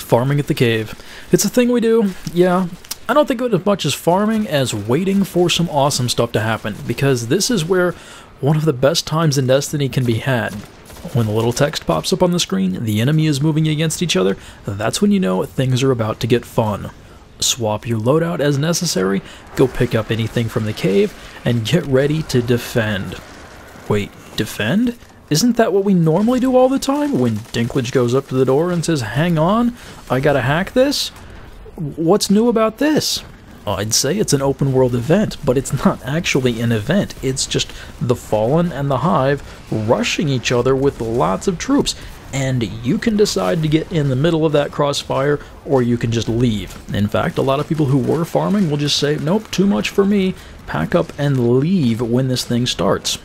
Farming at the cave. It's a thing we do, yeah. I don't think of it as much as farming as waiting for some awesome stuff to happen, because this is where one of the best times in Destiny can be had. When the little text pops up on the screen, the enemy is moving against each other, that's when you know things are about to get fun. Swap your loadout as necessary, go pick up anything from the cave, and get ready to defend. Wait, defend? Isn't that what we normally do all the time when Dinklage goes up to the door and says, "Hang on, I gotta hack this"? What's new about this? I'd say it's an open world event, but it's not actually an event. It's just the Fallen and the Hive rushing each other with lots of troops, and you can decide to get in the middle of that crossfire, or you can just leave. In fact, a lot of people who were farming will just say, "Nope, too much for me," pack up and leave when this thing starts.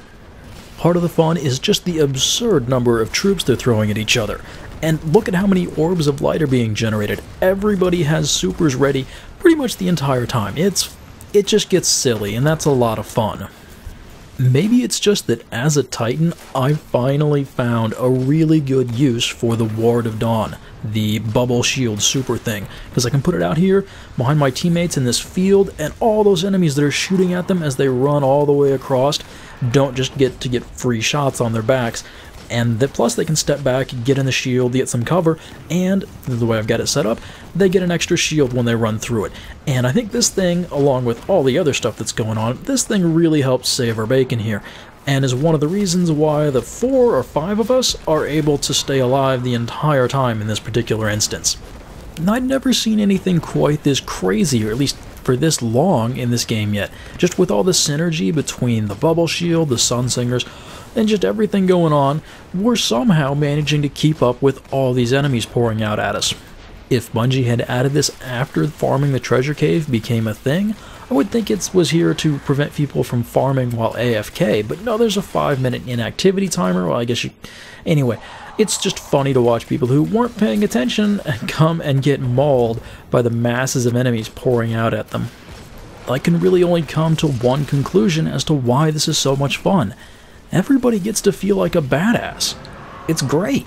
Part of the fun is just the absurd number of troops they're throwing at each other. And look at how many orbs of light are being generated. Everybody has supers ready pretty much the entire time. It just gets silly, and that's a lot of fun. Maybe it's just that as a Titan, I finally found a really good use for the Ward of Dawn, the bubble shield super thing, because I can put it out here behind my teammates in this field, and all those enemies that are shooting at them as they run all the way across don't just get to get free shots on their backs. And plus they can step back, get in the shield, get some cover, and the way I've got it set up, they get an extra shield when they run through it. And I think this thing, along with all the other stuff that's going on, this thing really helps save our bacon here, and is one of the reasons why the 4 or 5 of us are able to stay alive the entire time in this particular instance. And I'd never seen anything quite this crazy, or at least for this long in this game yet. Just with all the synergy between the bubble shield, the sun singers, and just everything going on, we're somehow managing to keep up with all these enemies pouring out at us. If Bungie had added this after farming the treasure cave became a thing, I would think it was here to prevent people from farming while AFK, but no, there's a 5-minute inactivity timer. Well, I guess anyway, it's just funny to watch people who weren't paying attention and come and get mauled by the masses of enemies pouring out at them. I can really only come to one conclusion as to why this is so much fun. Everybody gets to feel like a badass. It's great.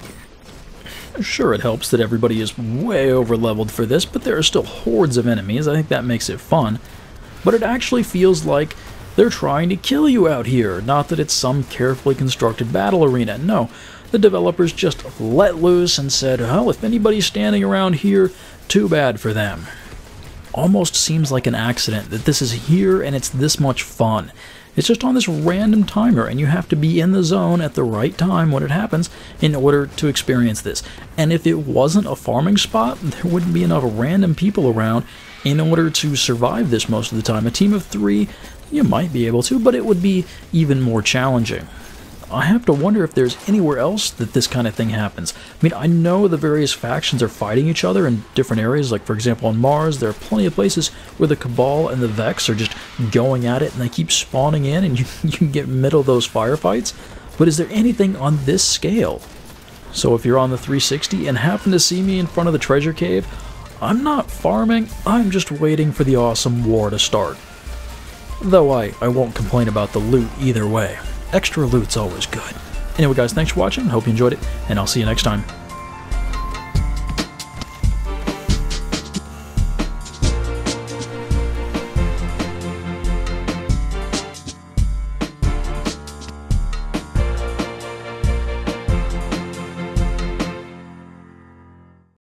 Sure, it helps that everybody is way over-leveled for this, but there are still hordes of enemies. I think that makes it fun. But it actually feels like they're trying to kill you out here, not that it's some carefully constructed battle arena. No, the developers just let loose and said, well, if anybody's standing around here, too bad for them. Almost seems like an accident that this is here and it's this much fun. It's just on this random timer, and you have to be in the zone at the right time when it happens in order to experience this. And if it wasn't a farming spot, there wouldn't be enough random people around in order to survive this most of the time. A team of 3, you might be able to, but it would be even more challenging. I have to wonder if there's anywhere else that this kind of thing happens. I mean, I know the various factions are fighting each other in different areas, like for example on Mars, there are plenty of places where the Cabal and the Vex are just going at it and they keep spawning in and you can get middle of those firefights. But is there anything on this scale? So if you're on the 360 and happen to see me in front of the treasure cave, I'm not farming, I'm just waiting for the awesome war to start. Though I won't complain about the loot either way. Extra loot's always good. Anyway guys, thanks for watching, hope you enjoyed it, and I'll see you next time.